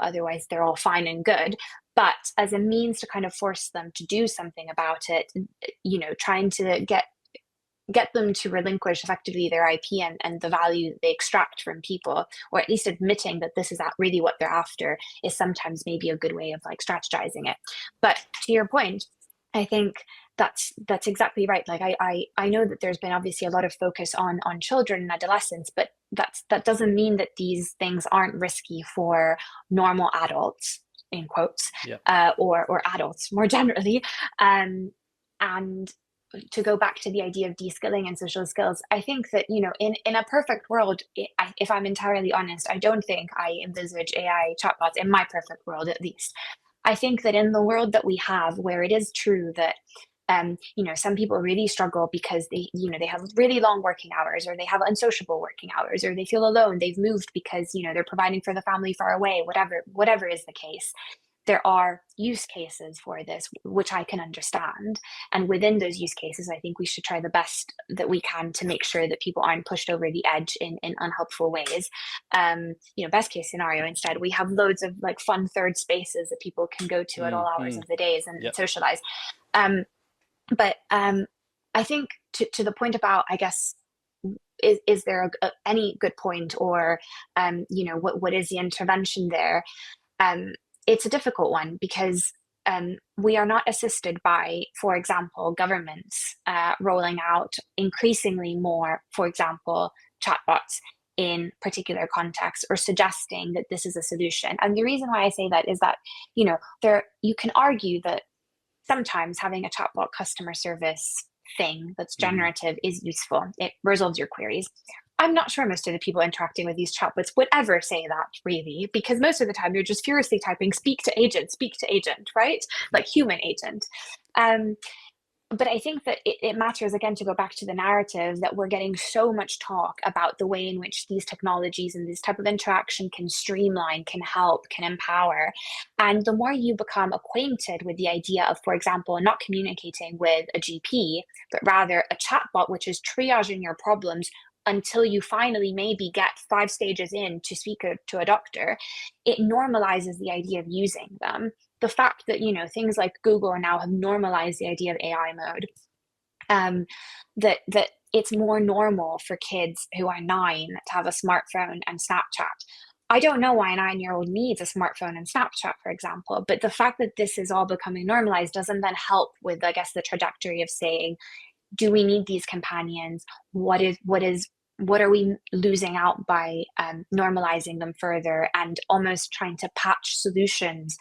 otherwise they're all fine and good, but as a means to kind of force them to do something about it, trying to get them to relinquish effectively their IP and the value that they extract from people, or at least admitting that this is really what they're after, is sometimes maybe a good way of like strategizing it. But to your point, I think that's exactly right. Like I know that there's been obviously a lot of focus on children and adolescents, but that doesn't mean that these things aren't risky for normal adults, in quotes, Yeah. or adults more generally. And to go back to the idea of deskilling and social skills, I think that, in a perfect world, if I'm entirely honest, I don't think I envisage AI chatbots in my perfect world, at least. I think that in the world that we have, where it is true that, some people really struggle because they have really long working hours, or they have unsociable working hours, or they feel alone, they've moved because, they're providing for the family far away, whatever is the case. There are use cases for this, which I can understand. And within those use cases, I think we should try the best that we can to make sure that people aren't pushed over the edge in unhelpful ways. Best case scenario, instead, we have loads of like fun third spaces that people can go to at all hours of the days and Yep. socialize. But I think to the point about, I guess, is there any good point, or what is the intervention there? It's a difficult one because we are not assisted by, for example, governments rolling out increasingly more, for example, chatbots in particular contexts, or suggesting that this is a solution. And the reason why I say that is that, you can argue that sometimes having a chatbot customer service thing that's generative is useful. It resolves your queries. I'm not sure most of the people interacting with these chatbots would ever say that, really, because most of the time you're just furiously typing speak to agent, right? Like human agent. But I think that it matters, again, to go back to the narrative, that we're getting so much talk about the way in which these technologies and this type of interaction can streamline, can help, can empower. And the more you become acquainted with the idea of, for example, not communicating with a GP, but rather a chatbot, which is triaging your problems until you finally maybe get 5 stages in to speak to a doctor, it normalizes the idea of using them. The fact that, things like Google now have normalized the idea of AI mode, that it's more normal for kids who are 9 to have a smartphone and Snapchat. I don't know why a 9-year-old needs a smartphone and Snapchat, for example, but the fact that this is all becoming normalized doesn't then help with, I guess, the trajectory of saying, do we need these companions? What are we losing out by normalizing them further and almost trying to patch solutions,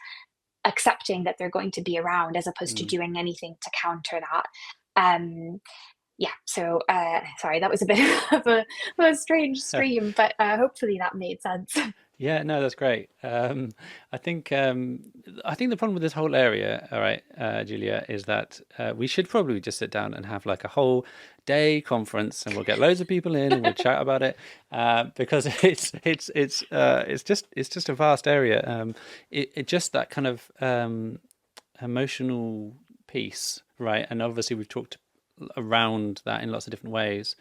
accepting that they're going to be around, as opposed to doing anything to counter that? So sorry, that was a bit of a strange stream, but hopefully that made sense. Yeah, no, that's great. I think the problem with this whole area, all right, Julia, is that we should probably just sit down and have like a whole day conference, and we'll get loads of people in and we'll chat about it, because it's just a vast area. It just that kind of emotional piece, right? And obviously we've talked around that in lots of different ways.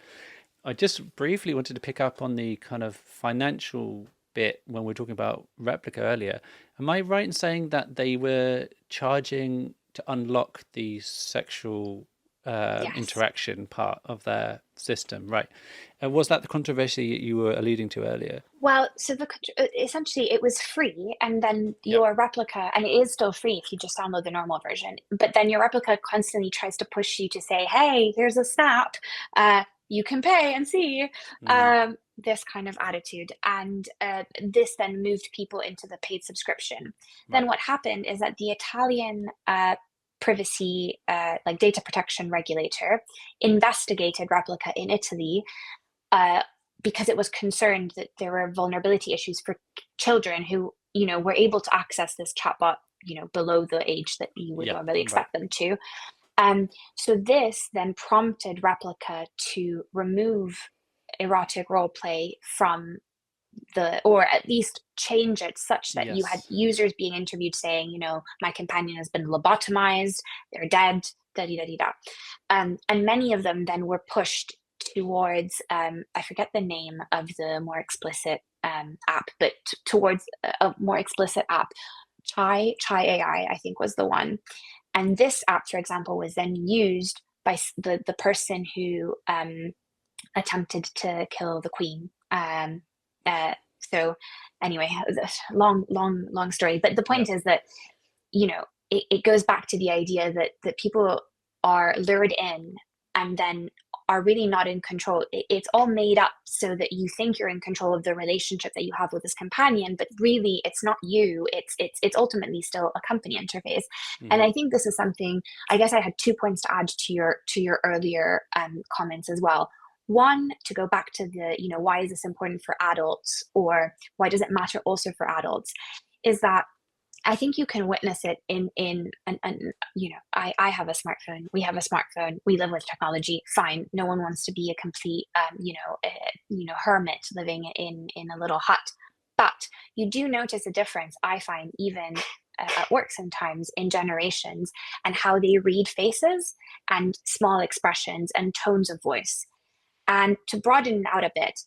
I just briefly wanted to pick up on the kind of financial bit when we were talking about Replika earlier. Am I right in saying that they were charging to unlock the sexual Yes. interaction part of their system, right? And was that the controversy you were alluding to earlier? Well, so essentially it was free, and then Yep. your replica, and it is still free if you just download the normal version. But then your replica constantly tries to push you to say, "Hey, here's a snap. You can pay and see." Mm, This kind of attitude, and this then moved people into the paid subscription. Then right. what happened is that the Italian privacy, like data protection regulator, investigated Replica in Italy, uh, because it was concerned that there were vulnerability issues for children who, were able to access this chatbot, below the age that you would Yep. normally Right. expect them to. So this then prompted Replica to remove erotic role play from or at least change it such that you had Yes. users being interviewed saying, my companion has been lobotomized, they're dead, da da da da. And many of them then were pushed towards, I forget the name of the more explicit app, but towards a more explicit app. Chai AI, I think, was the one. And this app, for example, was then used by the person who attempted to kill the queen. Uh, so anyway, long story. But the point Yep. is that it goes back to the idea that people are lured in and then are really not in control. It's all made up so that you think you're in control of the relationship that you have with this companion, but really it's not you. It's ultimately still a company interface. And Hmm. I think this is something. I guess I had 2 points to add to your earlier comments as well. One, to go back to the, why is this important for adults, or why does it matter also for adults, is that I think you can witness it I have a smartphone. We have a smartphone. We live with technology. Fine. No one wants to be a complete, hermit living in a little hut. But you do notice a difference, I find, even at work sometimes, in generations, and how they read faces and small expressions and tones of voice. And to broaden it out a bit,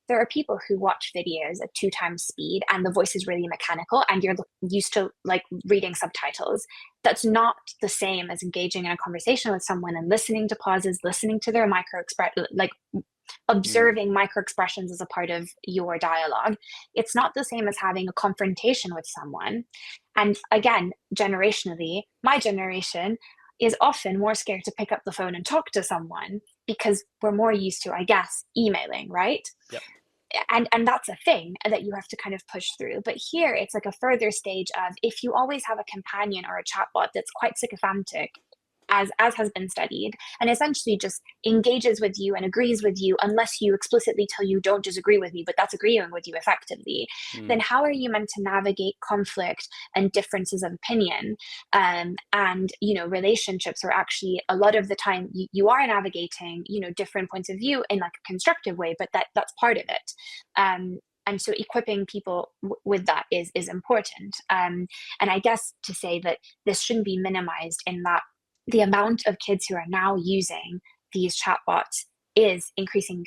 there are people who watch videos at 2 times speed and the voice is really mechanical and you're used to like reading subtitles. That's not the same as engaging in a conversation with someone and listening to pauses, listening to their micro express, like Mm. observing micro expressions as a part of your dialogue. It's not the same as having a confrontation with someone. And again, generationally, my generation is often more scared to pick up the phone and talk to someone because we're more used to, I guess, emailing, right? Yep. And that's a thing that you have to kind of push through. But here it's like a further stage of, if you always have a companion or a chatbot that's quite sycophantic, as has been studied, and essentially just engages with you and agrees with you unless you explicitly tell you don't disagree with me, but that's agreeing with you effectively, then Mm. how are you meant to navigate conflict and differences of opinion? And relationships are actually, a lot of the time, you are navigating different points of view in like a constructive way, but that's part of it. And so equipping people with that is important. And I guess to say that this shouldn't be minimized, in that the amount of kids who are now using these chatbots is increasing.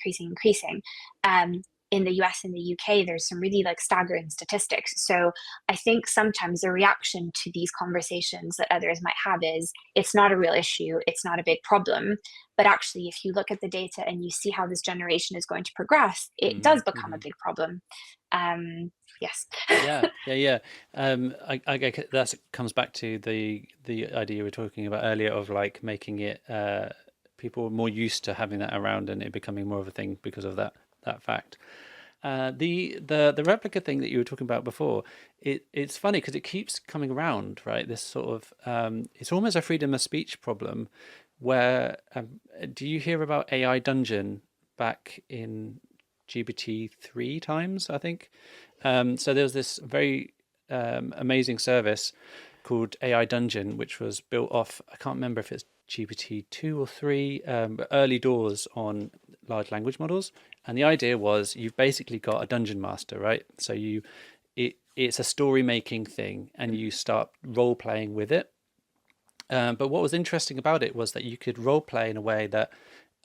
Um, in the US and the UK, there's some really like staggering statistics. So I think sometimes the reaction to these conversations that others might have is, it's not a real issue, it's not a big problem. But actually, if you look at the data and you see how this generation is going to progress, it Hmm. does become a Hmm. big problem. Yes. Yeah, yeah, yeah. I guess that comes back to the idea we were talking about earlier of like making it people more used to having that around and it becoming more of a thing because of that fact. The replica thing that you were talking about before, it's funny because it keeps coming around, right? This sort of it's almost a freedom of speech problem. Where do you hear about AI Dungeon back in GPT 3 times? I think. So there was this very amazing service called AI Dungeon, which was built off, I can't remember if it's GPT 2 or 3, but early doors on large language models. And the idea was you've basically got a dungeon master, right? So it's a story making thing and you start role playing with it. But what was interesting about it was that you could role play in a way that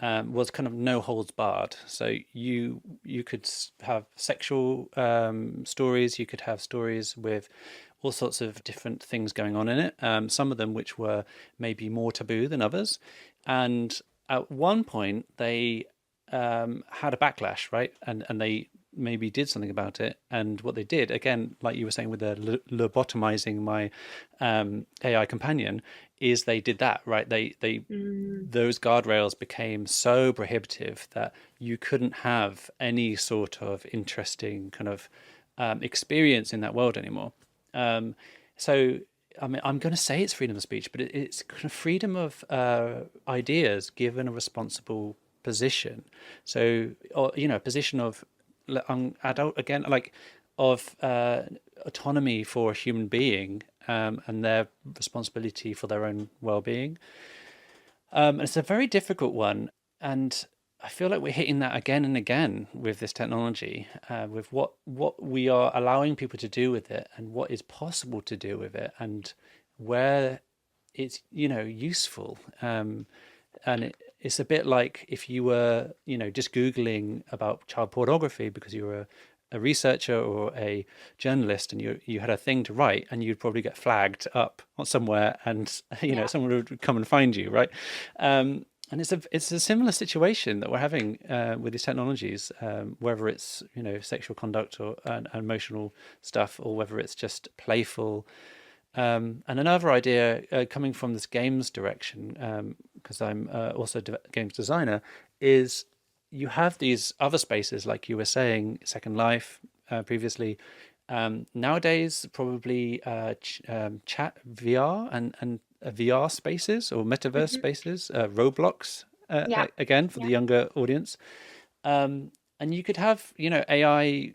was kind of no holds barred. So you could have sexual stories, you could have stories with all sorts of different things going on in it. Some of them which were maybe more taboo than others, and at one point they had a backlash, right? And they maybe did something about it. And what they did, again, like you were saying with the lobotomizing my AI companion, is they did that, right? They Mm, those guardrails became so prohibitive that you couldn't have any sort of interesting kind of experience in that world anymore. So I mean, I'm going to say it's freedom of speech, but it's kind of freedom of ideas given a responsible position. So, or a position of adult again, like of autonomy for a human being and their responsibility for their own well-being. And it's a very difficult one, and I feel like we're hitting that again and again with this technology, with what we are allowing people to do with it, and what is possible to do with it, and where it's useful. And it's a bit like if you were just googling about child pornography because you were a researcher or a journalist, and you had a thing to write, and you'd probably get flagged up somewhere, and Yeah. someone would come and find you, right? And it's a similar situation that we're having with these technologies, whether it's sexual conduct or emotional stuff, or whether it's just playful. And another idea coming from this games direction, because I'm also a games designer, is you have these other spaces, like you were saying, Second Life previously. Nowadays, probably chat VR and VR spaces or metaverse Hmm. spaces, Roblox Yeah. again for the Yeah. younger audience. And you could have, AI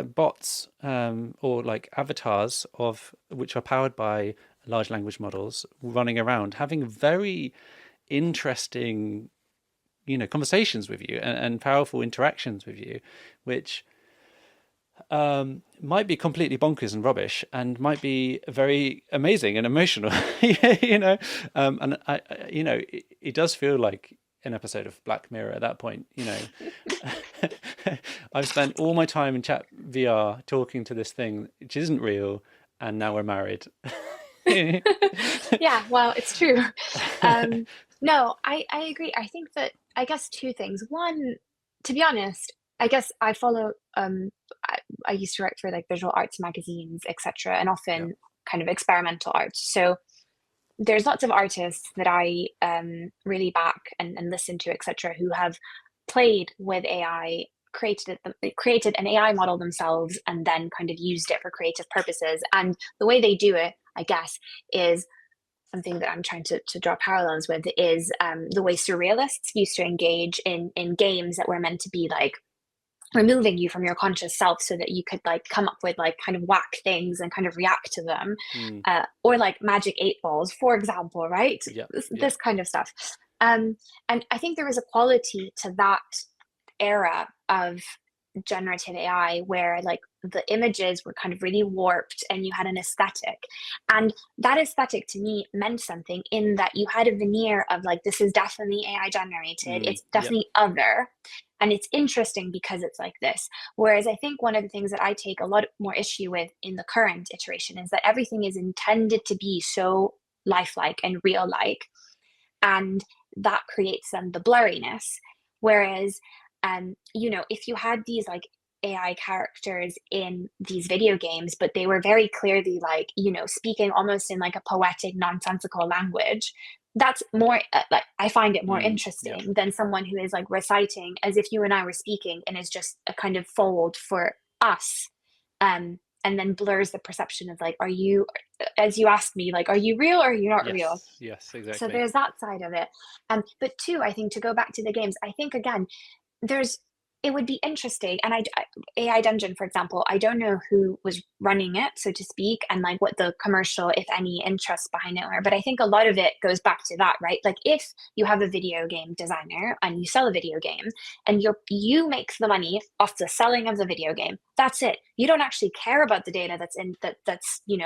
bots or like avatars of which are powered by large language models running around, having very interesting, conversations with you, and powerful interactions with you, which might be completely bonkers and rubbish, and might be very amazing and emotional. And it does feel like an episode of Black Mirror at that point. I've spent all my time in chat VR talking to this thing which isn't real, and now we're married. Yeah, well, it's true. No, I agree. I think that, I guess, two things. One, to be honest, I guess I follow I used to write for like visual arts magazines, etc., and Yeah. often kind of experimental art. So there's lots of artists that I really back and listen to, etc., who have played with AI, created an AI model themselves, and then kind of used it for creative purposes. And the way they do it, I guess, is something that I'm trying to draw parallels with, is the way surrealists used to engage in games that were meant to be like removing you from your conscious self so that you could like come up with like kind of whack things and kind of react to them, Mm, or like magic eight balls, for example, right? yeah. Yeah. This kind of stuff. And I think there is a quality to that era of generative AI where like the images were kind of really warped and you had an aesthetic. And that aesthetic to me meant something, in that you had a veneer of like, this is definitely AI generated, Mm, it's yeah. definitely other. And it's interesting because it's like this. Whereas I think one of the things that I take a lot more issue with in the current iteration is that everything is intended to be so lifelike and real like, and that creates then the blurriness. Whereas, if you had these like AI characters in these video games, but they were very clearly like, speaking almost in like a poetic, nonsensical language, that's more like, I find it more Yeah. interesting than someone who is like reciting as if you and I were speaking and is just a kind of fold for us. And then blurs the perception of like, are you, as you asked me, like, are you real or are you not real? Yes. Yes. So Exactly. there's that side of it. But two, I think, to go back to the games, I think again, there's it would be interesting. And AI Dungeon, for example, I don't know who was running it, so to speak, and like what the commercial, if any, interest behind it were. But I think a lot of it goes back to that, right? Like if you have a video game designer and you sell a video game, and you make the money off the selling of the video game, that's it. You don't actually care about the data that's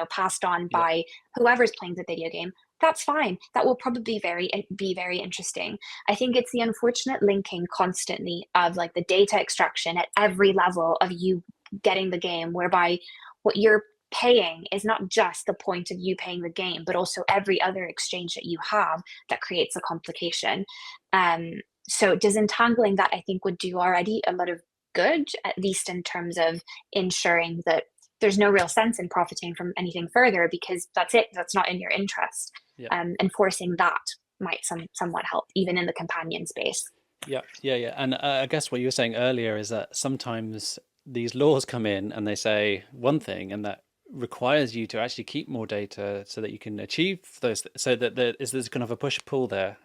passed on Yeah. by whoever's playing the video game. That's fine. That will probably be very interesting. I think it's the unfortunate linking constantly of like the data extraction at every level of you getting the game, whereby what you're paying is not just the point of you paying the game, but also every other exchange that you have that creates a complication. Um, so disentangling that, I think, would do already a lot of good, at least in terms of ensuring that there's no real sense in profiting from anything further, because that's it. That's not in your interest. Yeah. Enforcing that might somewhat help, even in the companion space. Yeah, yeah, yeah. And I guess what you were saying earlier is that sometimes these laws come in and they say one thing, and that requires you to actually keep more data so that you can achieve those. So that there's kind of a push pull there.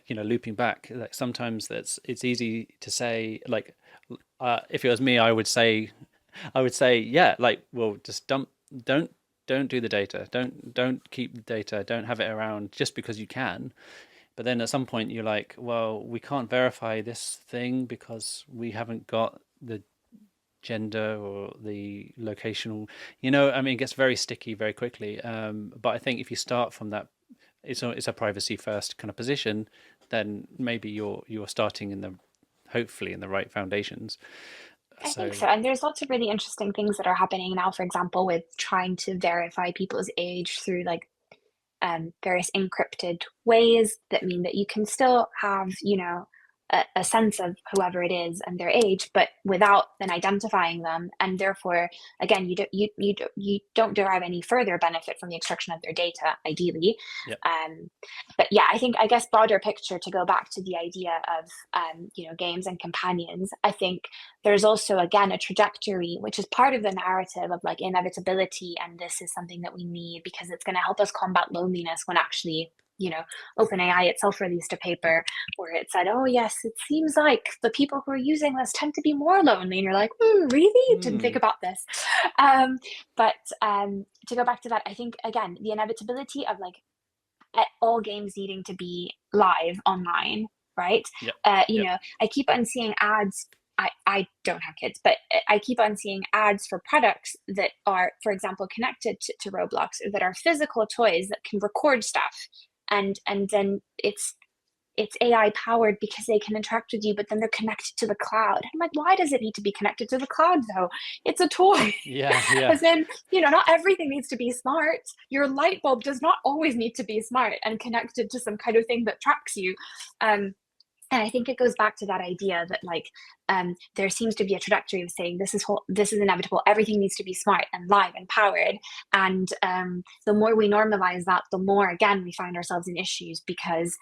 Looping back, like sometimes it's easy to say, like, if it was me, I would say, yeah, like, well, just don't do the data, don't keep the data, don't have it around just because you can. But then at some point you're like, well, we can't verify this thing because we haven't got the gender or the locational, I mean, it gets very sticky very quickly. But I think if you start from that, it's a privacy first kind of position, then maybe you're starting hopefully in the right foundations. I think So so. And there's lots of really interesting things that are happening now, for example, with trying to verify people's age through like various encrypted ways that mean that you can still have, a sense of whoever it is and their age, but without then identifying them, and therefore, again, you don't derive any further benefit from the extraction of their data, ideally. yeah, But yeah, I guess broader picture, to go back to the idea of games and companions. I think there's also, again, a trajectory which is part of the narrative of like inevitability, and this is something that we need because it's going to help us combat loneliness, when actually, OpenAI itself released a paper where it said, oh yes, it seems like the people who are using this tend to be more lonely. And you're like, really? Didn't think mm, about this. But to go back to that, I think, again, the inevitability of like all games needing to be live online, right? yeah, You yeah, know, I keep on seeing ads. I don't have kids, but I keep on seeing ads for products that are, for example, connected to Roblox, or that are physical toys that can record stuff, and then it's AI powered because they can interact with you, but then they're connected to the cloud. I'm like, why does it need to be connected to the cloud though? It's a toy. yeah, yeah, As in, not everything needs to be smart. Your light bulb does not always need to be smart and connected to some kind of thing that tracks you. And I think it goes back to that idea that like there seems to be a trajectory of saying this is inevitable. Everything needs to be smart and live and powered. And the more we normalize that, the more, again, we find ourselves in issues, because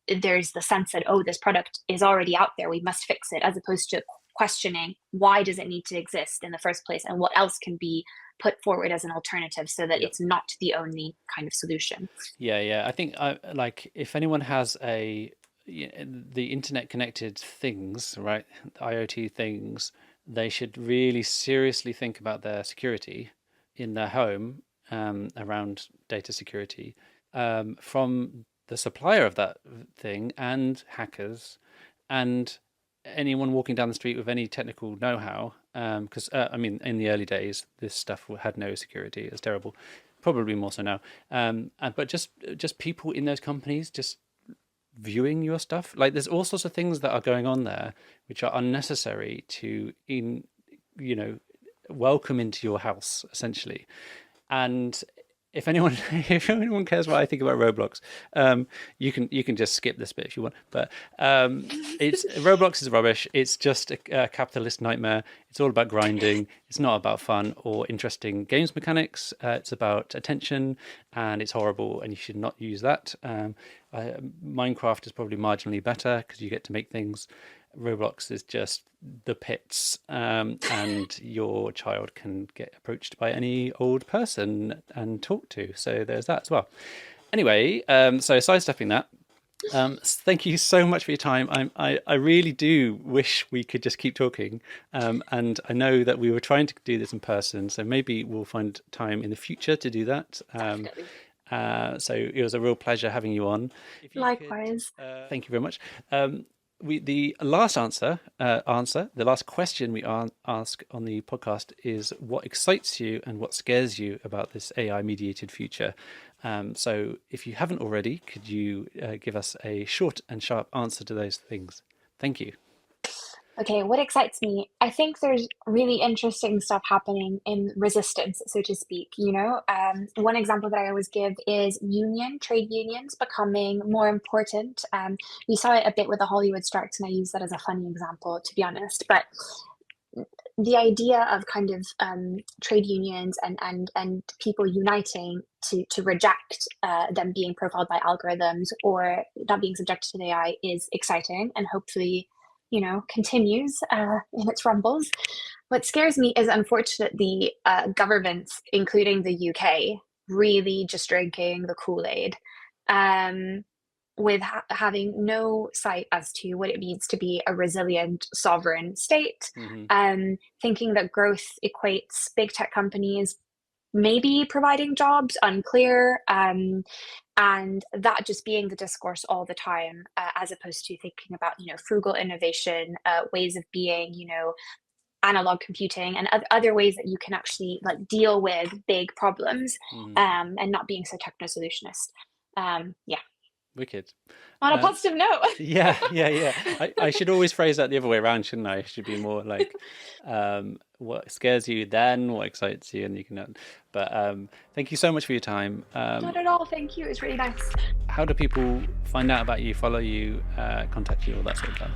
there's the sense that, oh, this product is already out there, we must fix it, as opposed to questioning, why does it need to exist in the first place, and what else can be put forward as an alternative, so that yeah. it's not the only kind of solution. Yeah, yeah. I think like if anyone has the internet connected things, right, IoT things, they should really seriously think about their security in their home, around data security, from the supplier of that thing and hackers and anyone walking down the street with any technical know-how. Because I mean, in the early days, this stuff had no security. It's terrible. Probably more so now. But just people in those companies just viewing your stuff. Like there's all sorts of things that are going on there which are unnecessary to welcome into your house, essentially. And if anyone if anyone cares what I think about Roblox, you can just skip this bit if you want. But it's Roblox is rubbish. It's just a capitalist nightmare. It's all about grinding. It's not about fun or interesting games mechanics. It's about attention, and it's horrible. And you should not use that. Minecraft is probably marginally better because you get to make things. Roblox is just the pits, and your child can get approached by any old person and talk to. So there's that as well. Anyway, so sidestepping that, thank you so much for your time. I really do wish we could just keep talking. And I know that we were trying to do this in person, so maybe we'll find time in the future to do that. Definitely. So it was a real pleasure having you on. If you could, Likewise. thank you very much. The last the last question we ask on the podcast is, what excites you and what scares you about this AI mediated future? So if you haven't already, could you give us a short and sharp answer to those things? Thank you. Okay, what excites me? I think there's really interesting stuff happening in resistance, so to speak. One example that I always give is trade unions becoming more important. We saw it a bit with the Hollywood strikes, and I use that as a funny example, to be honest. But the idea of kind of trade unions and people uniting to reject them being profiled by algorithms or not being subjected to the AI is exciting, and hopefully continues in its rumbles. What scares me is, unfortunately, governments, including the UK, really just drinking the Kool-Aid, with having no sight as to what it means to be a resilient sovereign state, Hmm. thinking that growth equates big tech companies maybe providing jobs, unclear. And that just being the discourse all the time, as opposed to thinking about, frugal innovation, ways of being, analog computing, and other ways that you can actually like deal with big problems, and not being so techno-solutionist. Yeah. Wicked. On a positive note. Yeah. I should always phrase that the other way around, shouldn't I? It should be more like what scares you, then what excites you, and you can. But thank you so much for your time. Not at all. Thank you. It was really nice. How do people find out about you, follow you, contact you, all that sort of stuff?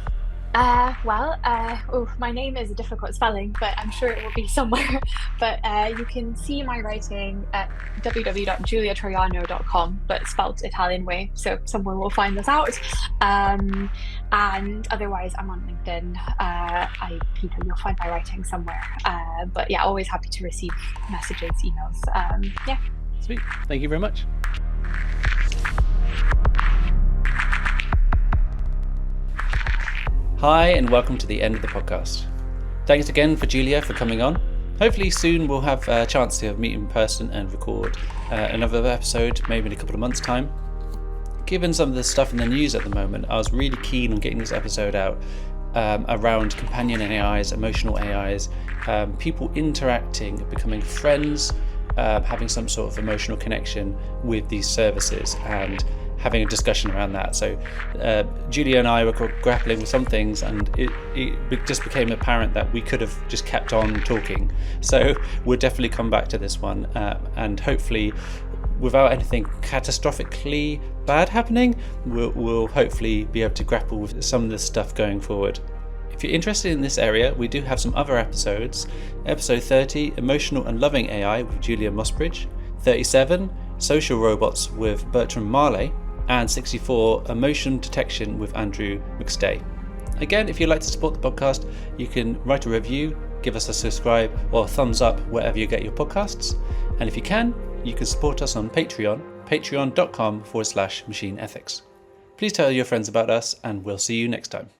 My name is a difficult spelling, but I'm sure it will be somewhere. But you can see my writing at www.giuliatrojano.com, but spelled Italian way, so someone will find this out. And otherwise, I'm on LinkedIn. You'll find my writing somewhere. But yeah, always happy to receive messages, emails. Yeah. Sweet. Thank you very much. Hi, and welcome to the end of the podcast. Thanks again for Giulia for coming on. Hopefully soon we'll have a chance to meet in person and record another episode, maybe in a couple of months' time. Given some of the stuff in the news at the moment, I was really keen on getting this episode out around companion AIs, emotional AIs, people interacting, becoming friends, having some sort of emotional connection with these services, and having a discussion around that. So Giulia and I were grappling with some things, and it just became apparent that we could have just kept on talking. So we'll definitely come back to this one, and hopefully without anything catastrophically bad happening, we'll hopefully be able to grapple with some of this stuff going forward. If you're interested in this area, we do have some other episodes. Episode 30, Emotional and Loving AI with Julia Mossbridge. 37, Social Robots with Bertram Marley. And 64, Emotion Detection with Andrew McStay. Again, if you'd like to support the podcast, you can write a review, give us a subscribe or a thumbs up wherever you get your podcasts. And if you can support us on Patreon, patreon.com/machine ethics. Please tell your friends about us, and we'll see you next time.